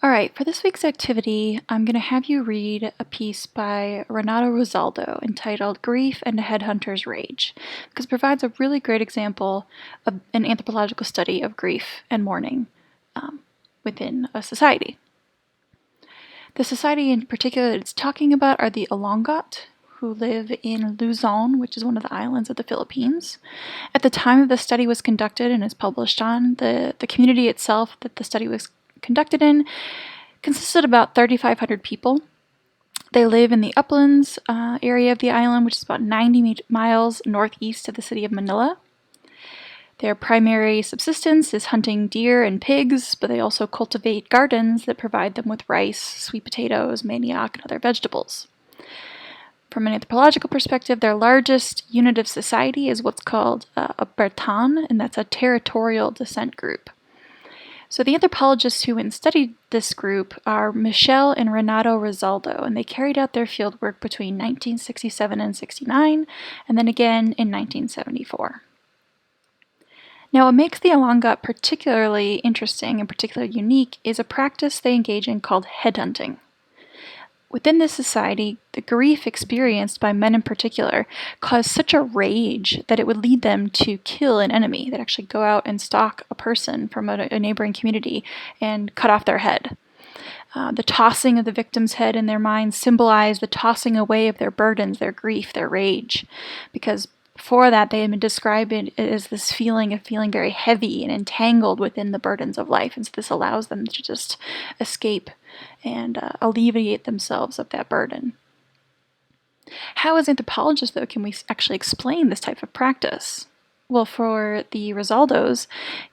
All right, for this week's activity, I'm going to have you read a piece by Renato Rosaldo entitled Grief and a Headhunter's Rage, because it provides a really great example of an anthropological study of grief and mourning within a society. The society in particular that it's talking about are the Ilongot, who live in Luzon, which is one of the islands of the Philippines. At the time the study was conducted and is published on, the community itself that the study was conducted in consisted of about 3,500 people. They live in the uplands area of the island, which is about 90 miles northeast of the city of Manila. Their primary subsistence is hunting deer and pigs, but they also cultivate gardens that provide them with rice, sweet potatoes, manioc, and other vegetables. From an anthropological perspective, their largest unit of society is what's called a Bertan, and that's a territorial descent group. So the anthropologists who went and studied this group are Michelle and Renato Rosaldo, and they carried out their fieldwork between 1967 and 69, and then again in 1974. Now, what makes the Ilongot particularly interesting and particularly unique is a practice they engage in called headhunting. Within this society, the grief experienced by men in particular caused such a rage that it would lead them to kill an enemy. They'd actually go out and stalk a person from a neighboring community and cut off their head. The tossing of the victim's head in their minds symbolized the tossing away of their burdens, their grief, their rage, because before that, they had been describing it as this feeling of feeling very heavy and entangled within the burdens of life. And so this allows them to just escape and alleviate themselves of that burden. How, as anthropologists, though, can we actually explain this type of practice? Well, for the Rosaldos,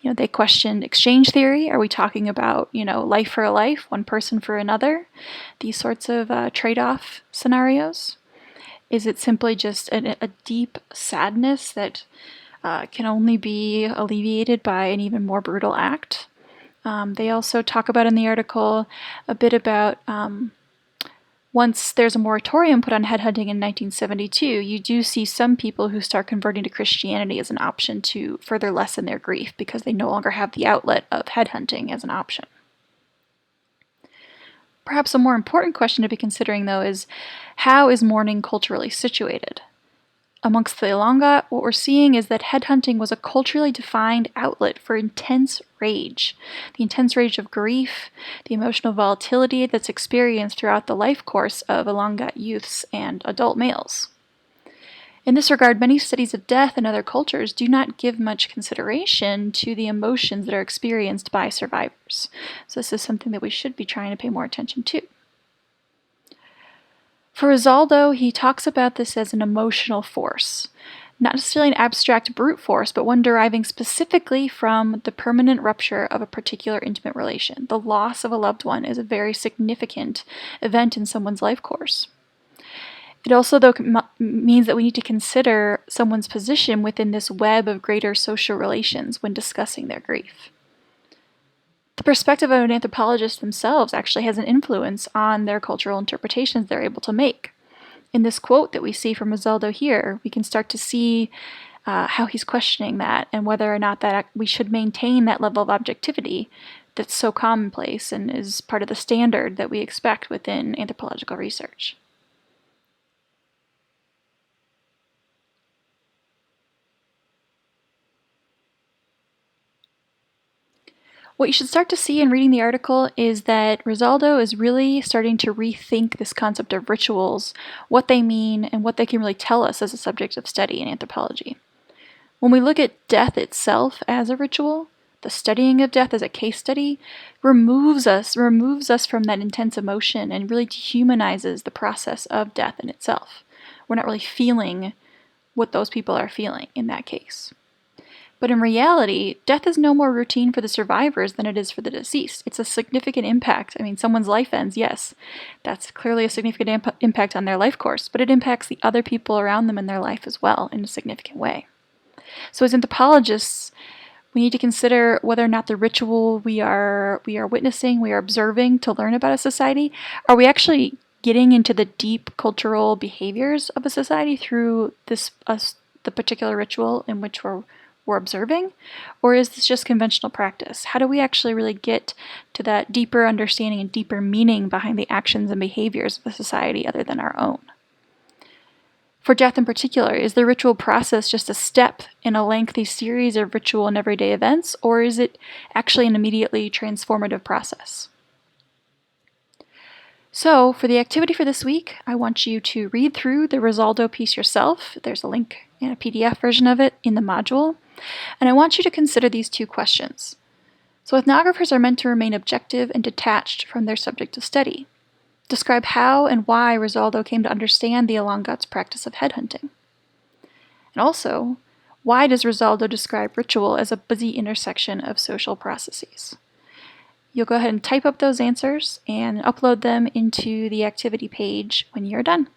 they questioned exchange theory. Are we talking about, life for a life, one person for another? These sorts of trade-off scenarios. Is it simply just a deep sadness that can only be alleviated by an even more brutal act? They also talk about in the article a bit about once there's a moratorium put on headhunting in 1972, you do see some people who start converting to Christianity as an option to further lessen their grief because they no longer have the outlet of headhunting as an option. Perhaps a more important question to be considering, though, is how is mourning culturally situated? Amongst the Ilongot, what we're seeing is that headhunting was a culturally defined outlet for intense rage. The intense rage of grief, the emotional volatility that's experienced throughout the life course of Ilongot youths and adult males. In this regard, many studies of death in other cultures do not give much consideration to the emotions that are experienced by survivors. So this is something that we should be trying to pay more attention to. For Rosaldo, he talks about this as an emotional force, not necessarily an abstract brute force, but one deriving specifically from the permanent rupture of a particular intimate relation. The loss of a loved one is a very significant event in someone's life course. It also, though, means that we need to consider someone's position within this web of greater social relations when discussing their grief. The perspective of an anthropologist themselves actually has an influence on their cultural interpretations they're able to make. In this quote that we see from Rosaldo here, we can start to see how he's questioning that and whether or not that we should maintain that level of objectivity that's so commonplace and is part of the standard that we expect within anthropological research. What you should start to see in reading the article is that Rosaldo is really starting to rethink this concept of rituals, what they mean, and what they can really tell us as a subject of study in anthropology. When we look at death itself as a ritual, the studying of death as a case study removes us from that intense emotion and really dehumanizes the process of death in itself. We're not really feeling what those people are feeling in that case. But in reality, death is no more routine for the survivors than it is for the deceased. It's a significant impact. Someone's life ends, yes. That's clearly a significant impact on their life course, but it impacts the other people around them in their life as well in a significant way. So as anthropologists, we need to consider whether or not the ritual we are witnessing, we are observing to learn about a society, are we actually getting into the deep cultural behaviors of a society through the particular ritual in which we're we're observing? Or is this just conventional practice? How do we actually really get to that deeper understanding and deeper meaning behind the actions and behaviors of a society other than our own? For death in particular, is the ritual process just a step in a lengthy series of ritual and everyday events, or is it actually an immediately transformative process? So, for the activity for this week, I want you to read through the Rosaldo piece yourself. There's a link and a PDF version of it in the module. And I want you to consider these two questions. So, ethnographers are meant to remain objective and detached from their subject of study. Describe how and why Rosaldo came to understand the Ilongot's practice of headhunting. And also, why does Rosaldo describe ritual as a busy intersection of social processes? You'll go ahead and type up those answers and upload them into the activity page when you're done.